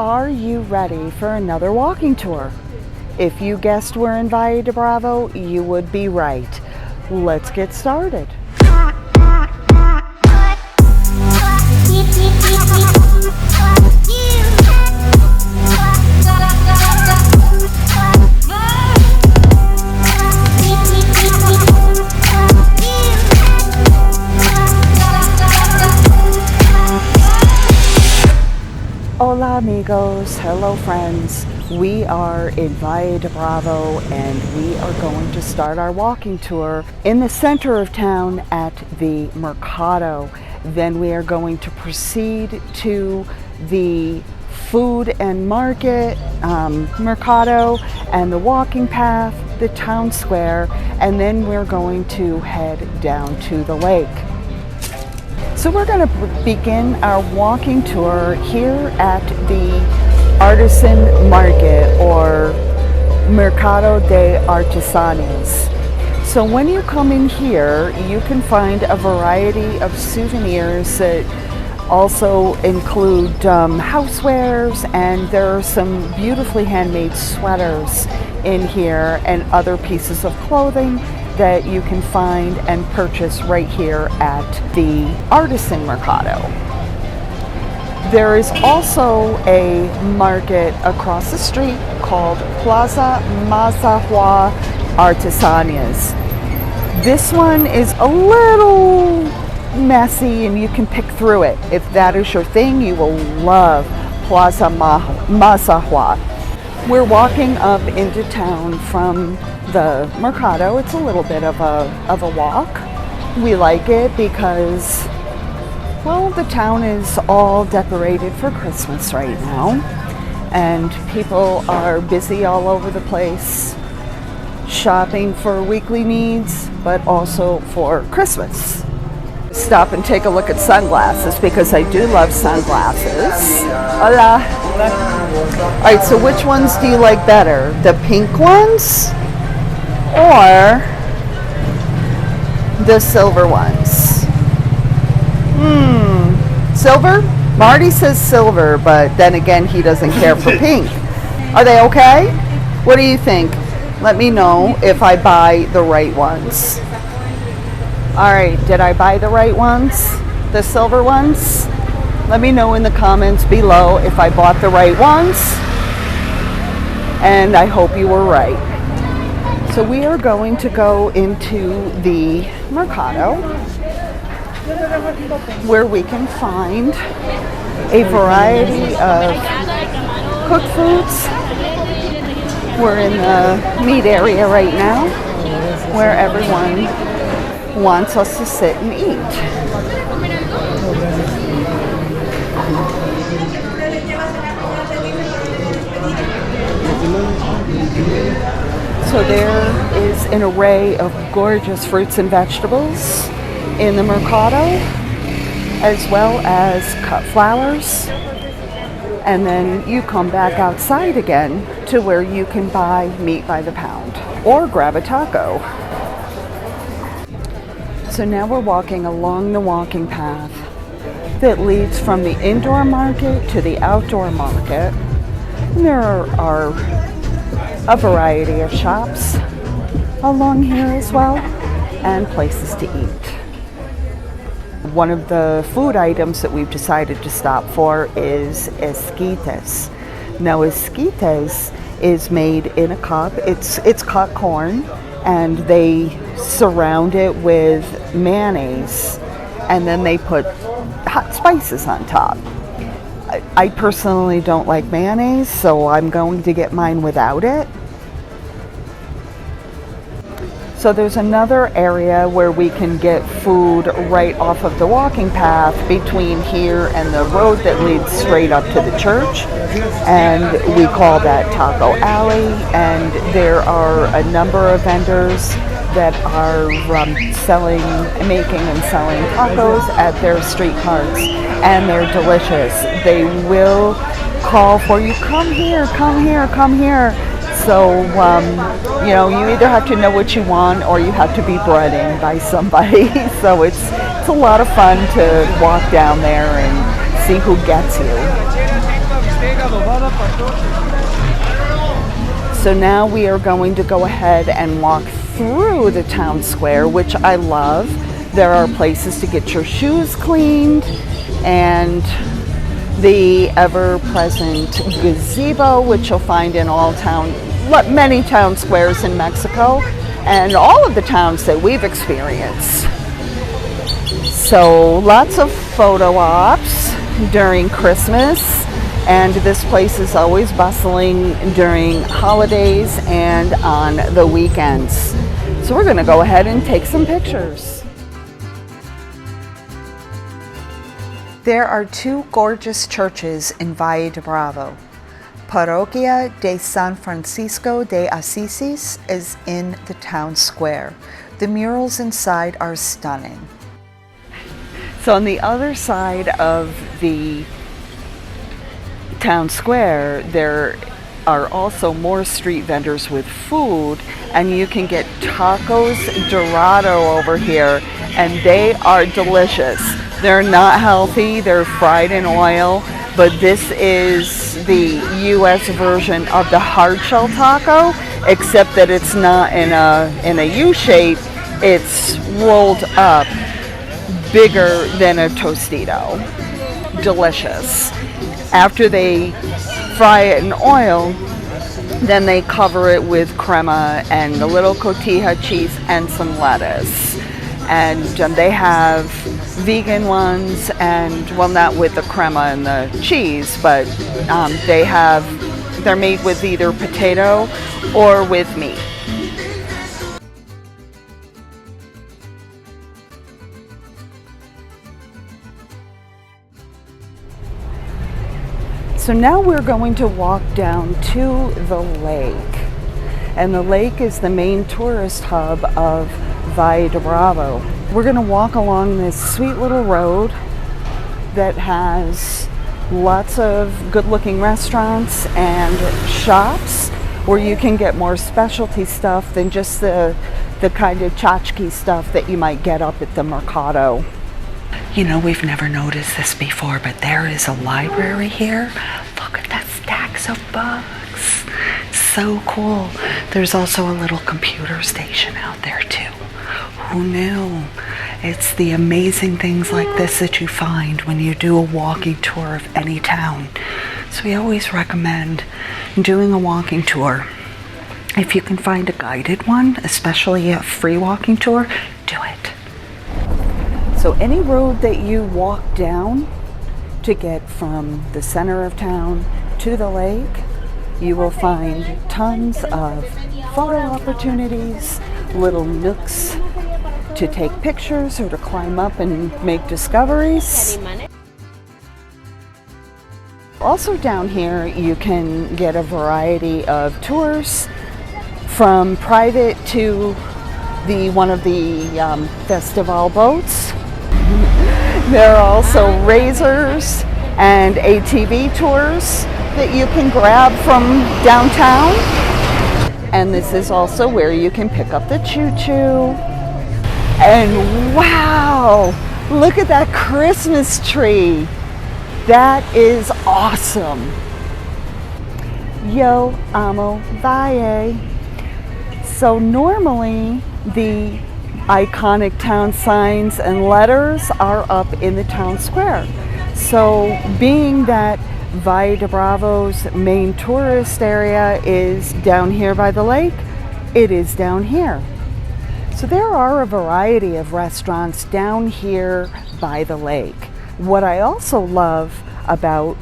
Are you ready for another walking tour? If you guessed we're in Valle de Bravo, you would be right. Let's get started. Hola amigos, hello friends. We are in Valle de Bravo and we are going to start our walking tour in the center of town at the Mercado. Then we are going to proceed to the food and market, Mercado, and the walking path, the town square, and then we're going to head down to the lake. So we're going to begin our walking tour here at the Artisan Market, or Mercado de Artesanías. So when you come in here, you can find a variety of souvenirs that also include housewares, and there are some beautifully handmade sweaters in here and other pieces of clothing that you can find and purchase right here at the Artisan Mercado. There is also a market across the street called Plaza Mazahua Artesanías. This one is a little messy and you can pick through it. If that is your thing, you will love Plaza Mazahua. We're walking up into town from the Mercado. It's a little bit of a walk. We like it because, well, the town is all decorated for Christmas right now, and people are busy all over the place shopping for weekly needs, but also for Christmas. Stop and take a look at sunglasses because I do love sunglasses. Hola. All right, so which ones do you like better? The pink ones or the silver ones? Silver? Marty says silver, but then again, he doesn't care for pink. Are they okay? What do you think? Let me know if I buy the right ones. All right, did I buy the right ones? The silver ones? Let me know in the comments below if I bought the right ones. And I hope you were right. So we are going to go into the Mercado, where we can find a variety of cooked foods. We're in the meat area right now, where everyone wants us to sit and eat. So there is an array of gorgeous fruits and vegetables in the Mercado, as well as cut flowers. And then you come back outside again to where you can buy meat by the pound or grab a taco. So now we're walking along the walking path that leads from the indoor market to the outdoor market. And there are a variety of shops along here as well, and places to eat. One of the food items that we've decided to stop for is esquites. Now esquites is made in a cup. It's cut corn, and they surround it with mayonnaise, and then they put hot spices on top. I personally don't like mayonnaise, so I'm going to get mine without it. So there's another area where we can get food right off of the walking path between here and the road that leads straight up to the church, and we call that Taco Alley. And there are a number of vendors that are making and selling tacos at their street carts, and they're delicious. They will call for you, come here, come here, come here. So, you know, you either have to know what you want or you have to be brought in by somebody. So it's a lot of fun to walk down there and see who gets you. So now we are going to go ahead and walk through the town square, which I love. There are places to get your shoes cleaned and the ever-present gazebo, which you'll find in many town squares in Mexico and all of the towns that we've experienced. So lots of photo ops during Christmas, and this place is always bustling during holidays and on the weekends. So we're going to go ahead and take some pictures. There are two gorgeous churches in Valle de Bravo. Parroquia de San Francisco de Asís is in the town square. The murals inside are stunning. So on the other side of the town square, there are also more street vendors with food, and you can get tacos dorado over here, and they are delicious. They're not healthy, they're fried in oil, but this is the US version of the hard shell taco, except that it's not in a U shape, it's rolled up bigger than a Tostito. Delicious. After they fry it in oil, then they cover it with crema and a little cotija cheese and some lettuce. And they have vegan ones, and well, not with the crema and the cheese, but they're made with either potato or with meat. So now we're going to walk down to the lake. And the lake is the main tourist hub of Valle de Bravo. We're going to walk along this sweet little road that has lots of good-looking restaurants and shops where you can get more specialty stuff than just the kind of tchotchke stuff that you might get up at the mercado. You know, we've never noticed this before, but there is a library here. Look at that stacks of books. So cool. There's also a little computer station out there too. Who knew? It's the amazing things like this that you find when you do a walking tour of any town. So we always recommend doing a walking tour. If you can find a guided one, especially a free walking tour, do it. So any road that you walk down to get from the center of town to the lake, you will find tons of photo opportunities, little nooks to take pictures or to climb up and make discoveries. Also down here, you can get a variety of tours, from private to one of the festival boats. There are also razors and ATV tours that you can grab from downtown. And this is also where you can pick up the choo-choo. And wow, look at that Christmas tree. That is awesome. Yo amo Valle. So normally the iconic town signs and letters are up in the town square. So being that Valle de Bravo's main tourist area is down here by the lake, it is down here. So there are a variety of restaurants down here by the lake. What I also love about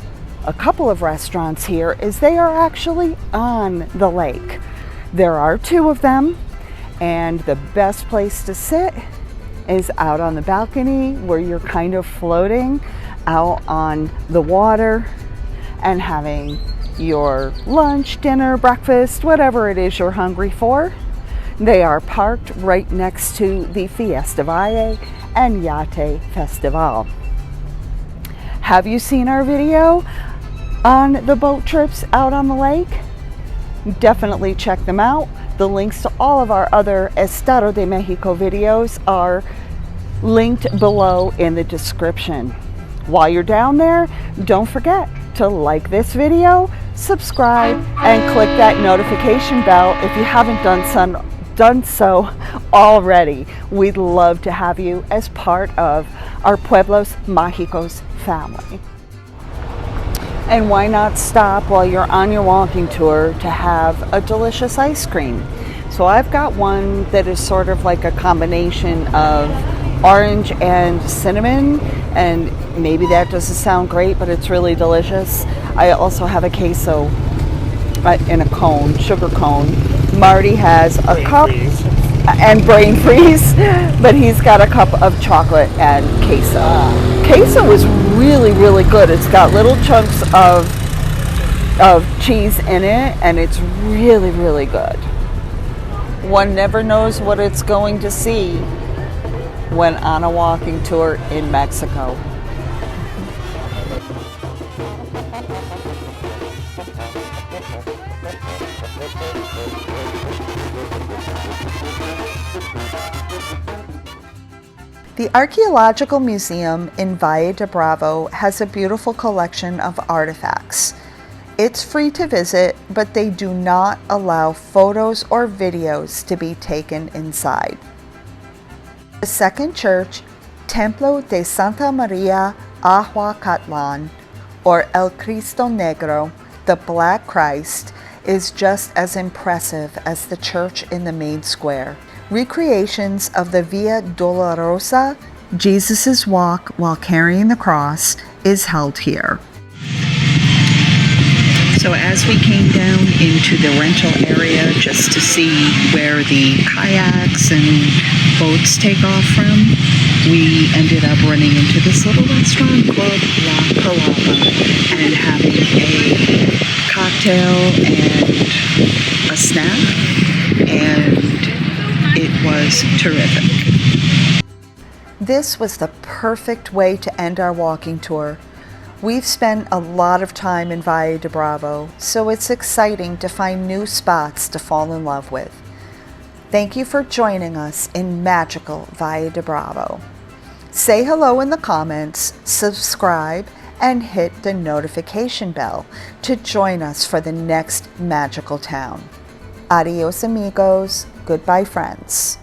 a couple of restaurants here is they are actually on the lake. There are two of them, and the best place to sit is out on the balcony where you're kind of floating out on the water and having your lunch, dinner, breakfast, whatever it is you're hungry for. They are parked right next to the Fiesta Valle and Yate Festival. Have you seen our video on the boat trips out on the lake? Definitely check them out. The links to all of our other Estado de Mexico videos are linked below in the description. While you're down there, don't forget to like this video, subscribe, and click that notification bell if you haven't done so already. We'd love to have you as part of our Pueblos Mágicos family. And why not stop while you're on your walking tour to have a delicious ice cream? So I've got one that is sort of like a combination of orange and cinnamon, and maybe that doesn't sound great, but it's really delicious. I also have a queso in a cone, sugar cone. Marty has a cup and brain freeze, but he's got a cup of chocolate and queso. Queso is really, really good. It's got little chunks of cheese in it, and it's really, really good. One never knows what it's going to see when on a walking tour in Mexico. The Archaeological Museum in Valle de Bravo has a beautiful collection of artifacts. It's free to visit, but they do not allow photos or videos to be taken inside. The second church, Templo de Santa Maria Ahuacatlan, or El Cristo Negro, the Black Christ, is just as impressive as the church in the main square. Recreations of the Via Dolorosa, Jesus' walk while carrying the cross, is held here. So as we came down into the rental area just to see where the kayaks and boats take off from, we ended up running into this little restaurant called La Palapa and having a cocktail and a snack, and it was terrific. This was the perfect way to end our walking tour. We've spent a lot of time in Valle de Bravo, so it's exciting to find new spots to fall in love with. Thank you for joining us in magical Valle de Bravo. Say hello in the comments, subscribe, and hit the notification bell to join us for the next magical town. Adios amigos, goodbye friends.